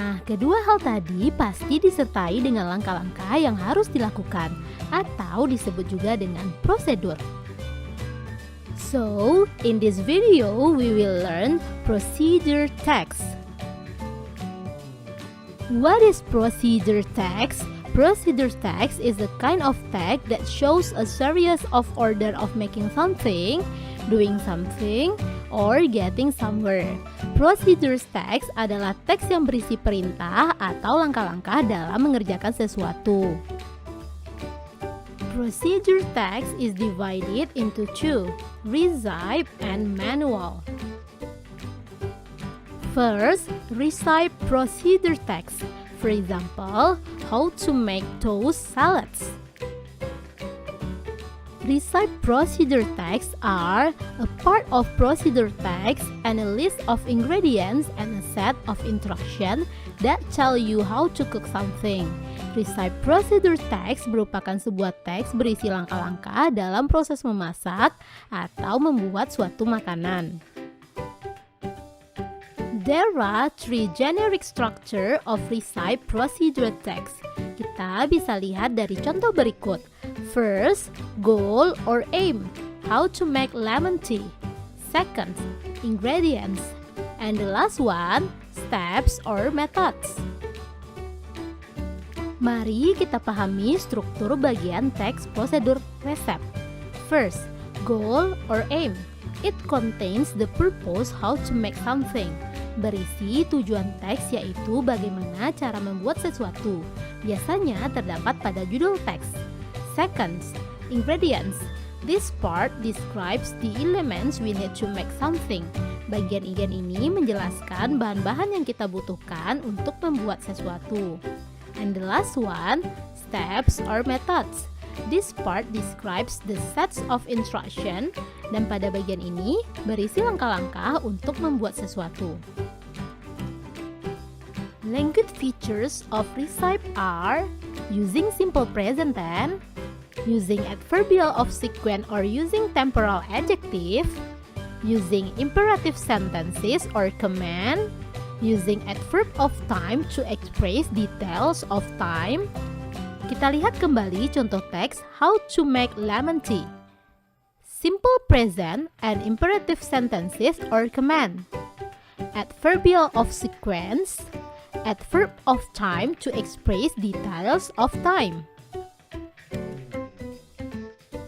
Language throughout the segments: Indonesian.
Nah, kedua hal tadi pasti disertai dengan langkah-langkah yang harus dilakukan atau disebut juga dengan prosedur. So, in this video, we will learn procedure text. What is procedure text? Procedure text is a kind of text that shows a series of order of making something, doing something, or getting somewhere. Procedure text adalah teks yang berisi perintah atau langkah-langkah dalam mengerjakan sesuatu. Procedure text is divided into two, recipe and manual. First, recipe procedure text. For example, how to make toast salads. Recipe procedure texts are a part of procedure text and a list of ingredients and a set of instructions that tell you how to cook something. Recipe procedure text merupakan sebuah teks berisi langkah-langkah dalam proses memasak atau membuat suatu makanan. There are three generic structure of recipe procedure text. Kita bisa lihat dari contoh berikut. First, goal or aim. How to make lemon tea. Second, ingredients. And the last one, steps or methods. Mari kita pahami struktur bagian teks prosedur resep. First, goal or aim. It contains the purpose how to make something. Berisi tujuan teks yaitu bagaimana cara membuat sesuatu. Biasanya terdapat pada judul teks. Second, ingredients. This part describes the elements we need to make something. Bagian ini menjelaskan bahan-bahan yang kita butuhkan untuk membuat sesuatu. And the last one, steps or methods. This part describes the sets of instruction dan pada bagian ini berisi langkah-langkah untuk membuat sesuatu. Language features of recipe are using simple present tense, using adverbial of sequence or using temporal adjective, using imperative sentences or command, using adverb of time to express details of time. Kita lihat kembali contoh teks how to make lemon tea. Simple present and imperative sentences or command. Adverbial of sequence. Adverb of time to express details of time.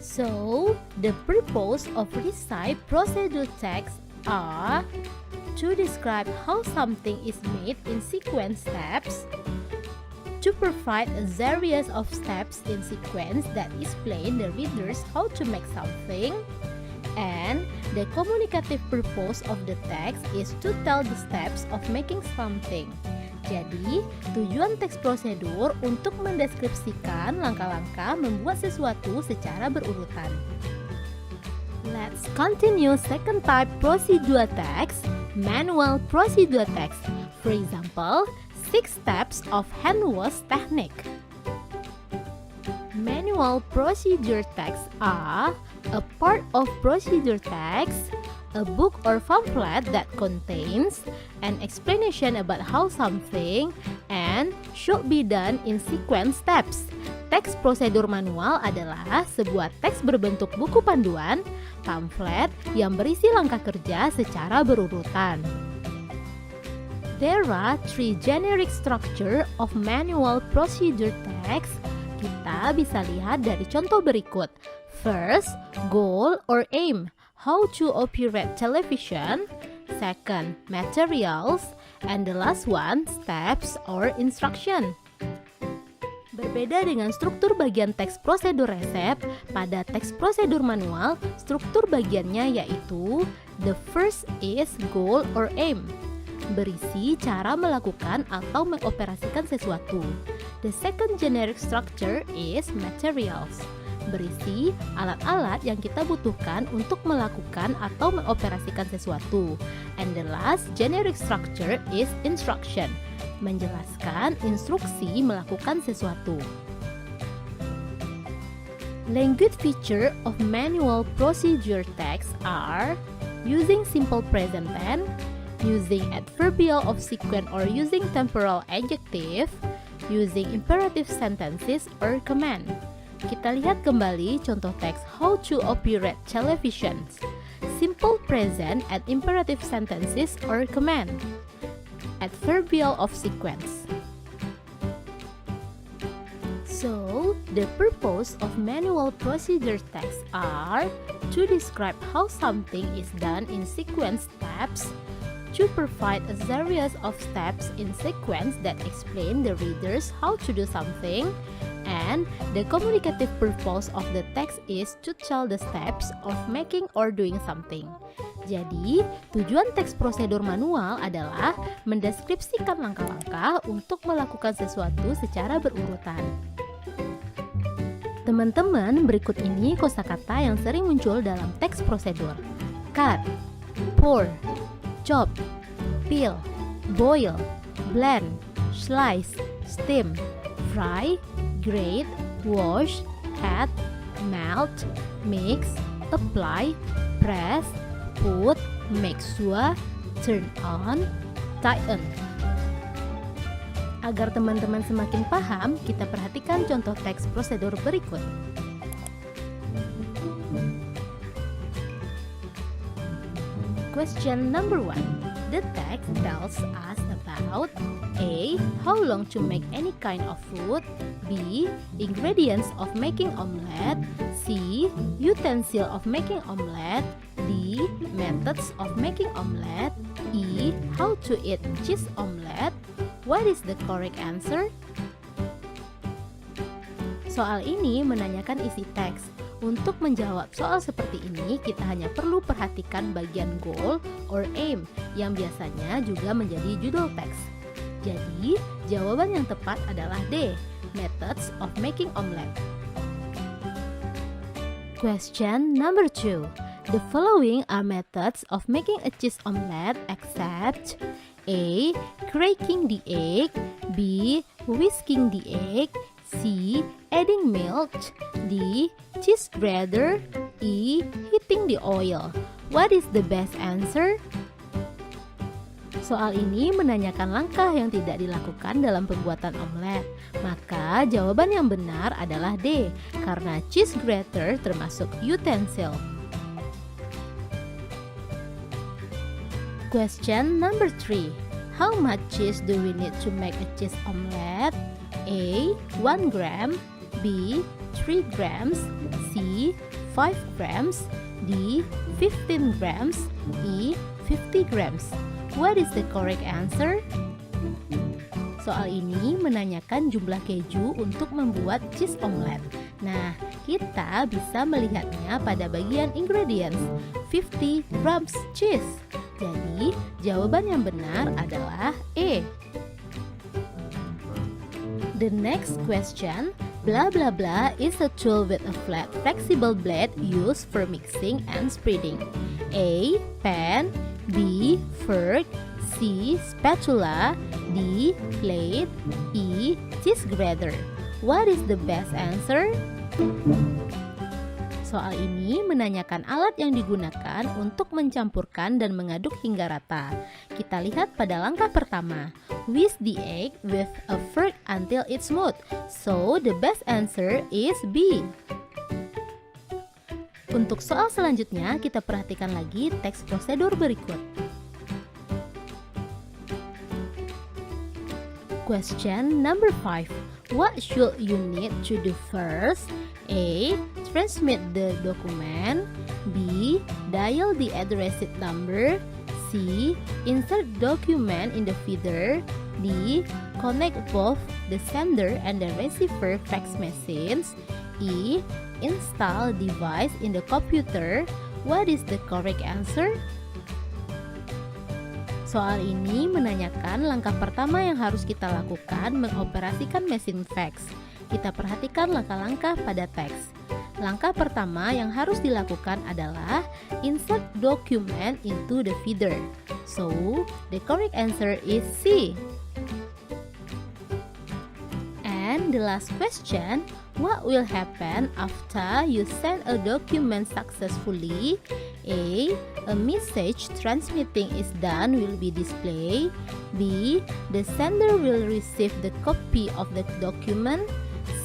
So, the purpose of recipe procedure text are to describe how something is made in sequence steps, to provide a series of steps in sequence that explain the readers how to make something, and the communicative purpose of the text is to tell the steps of making something. Jadi, tujuan teks prosedur untuk mendeskripsikan langkah-langkah membuat sesuatu secara berurutan. Let's continue second type procedure text, manual procedure text. For example, 6 steps of hand wash technique. Manual procedure texts are a part of procedure text, a book or pamphlet that contains an explanation about how something and should be done in sequence steps. Teks prosedur manual adalah sebuah teks berbentuk buku panduan, pamflet yang berisi langkah kerja secara berurutan. There are 3 generic structure of manual procedure text. Kita bisa lihat dari contoh berikut. First, goal or aim. How to operate television. Second, materials. And the last one, steps or instruction. Berbeda dengan struktur bagian teks prosedur resep, pada teks prosedur manual, struktur bagiannya yaitu the first is goal or aim. Berisi cara melakukan atau mengoperasikan sesuatu. The second generic structure is materials. Berisi alat-alat yang kita butuhkan untuk melakukan atau mengoperasikan sesuatu. And the last generic structure is instruction. Menjelaskan instruksi melakukan sesuatu. Language feature of manual procedure text are using simple present tense, using adverbial of sequence or using temporal adjective, using imperative sentences or command. Kita lihat kembali contoh teks how to operate television. Simple present and imperative sentences or command. Adverbial of sequence. So, the purpose of manual procedure texts are to describe how something is done in sequence steps, to provide a series of steps in sequence that explain the readers how to do something, and the communicative purpose of the text is to tell the steps of making or doing something. Jadi, tujuan teks prosedur manual adalah mendeskripsikan langkah-langkah untuk melakukan sesuatu secara berurutan. Teman-teman, berikut ini kosakata yang sering muncul dalam teks prosedur. Cut, pour, chop, peel, boil, blend, slice, steam, fry, grate, wash, add, melt, mix, apply, press, put, make sure, turn on, tighten. Agar teman-teman semakin paham, kita perhatikan contoh teks prosedur berikut. Question number 1. The text tells us about A. How long to make any kind of food, B. Ingredients of making omelette, C. Utensil of making omelette, D. Methods of making omelette, E. How to eat cheese omelette. What is the correct answer? Soal ini menanyakan isi teks. Untuk menjawab soal seperti ini, kita hanya perlu perhatikan bagian goal or aim yang biasanya juga menjadi judul teks. Jadi, jawaban yang tepat adalah D. Methods of making omelette. Question number 2. The following are methods of making a cheese omelette except A. Cracking the egg, B. Whisking the egg, C. Adding milk, D. Cheese grater, E. Heating the oil. What is the best answer? Soal ini menanyakan langkah yang tidak dilakukan dalam pembuatan omelet. Maka jawaban yang benar adalah D, karena cheese grater termasuk utensil. Question number 3. How much cheese do we need to make a cheese omelette? A. 1 gram, B. 3 grams, C. 5 grams, D. 15 grams, E. 50 grams. What is the correct answer? Soal ini menanyakan jumlah keju untuk membuat cheese omelette. Nah, kita bisa melihatnya pada bagian ingredients, 50 grams cheese. Jadi, jawaban yang benar adalah E. The next question, blah blah blah is a tool with a flat, flexible blade used for mixing and spreading. A. Pan, B. Fork, C. Spatula, D. Plate, E. Cheese grater. What is the best answer? Soal ini menanyakan alat yang digunakan untuk mencampurkan dan mengaduk hingga rata. Kita lihat pada langkah pertama. Whisk the egg with a fork until it's smooth. So, the best answer is B. Untuk soal selanjutnya, kita perhatikan lagi teks prosedur berikut. Question number 5. What should you need to do first? A. Transmit the document, B. Dial the addressed number, C. Insert document in the feeder, D. Connect both the sender and the receiver fax machines, E. Install device in the computer. What is the correct answer? Soal ini menanyakan langkah pertama yang harus kita lakukan mengoperasikan mesin fax. Kita perhatikan langkah-langkah pada teks. Langkah pertama yang harus dilakukan adalah insert document into the feeder. So, the correct answer is C. And the last question, What will happen after you send a document successfully? A message transmitting is done will be displayed. B. The sender will receive the copy of the document.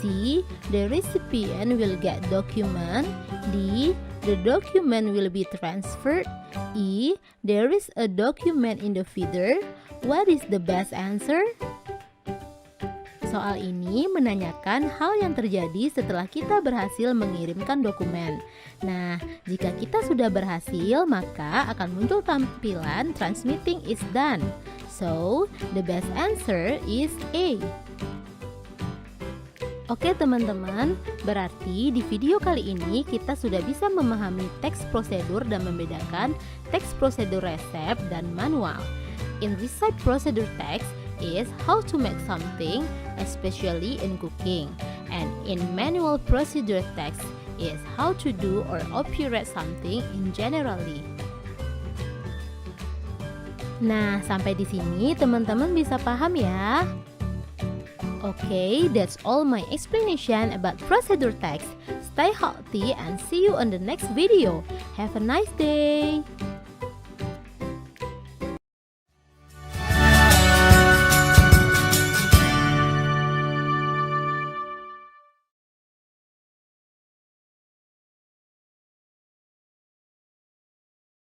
C. The recipient will get document. D. The document will be transferred. E. There is a document in the feeder. What is the best answer? Soal ini menanyakan hal yang terjadi setelah kita berhasil mengirimkan dokumen. Nah, jika kita sudah berhasil, maka akan muncul tampilan transmitting is done. So, the best answer is A. Oke teman-teman, berarti di video kali ini kita sudah bisa memahami teks prosedur dan membedakan teks prosedur resep dan manual. In recipe procedure text is how to make something, especially in cooking. And in manual procedure text is how to do or operate something in generally. Nah, sampai di sini teman-teman bisa paham ya? Okay, that's all my explanation about procedure text. Stay healthy and see you on the next video. Have a nice day.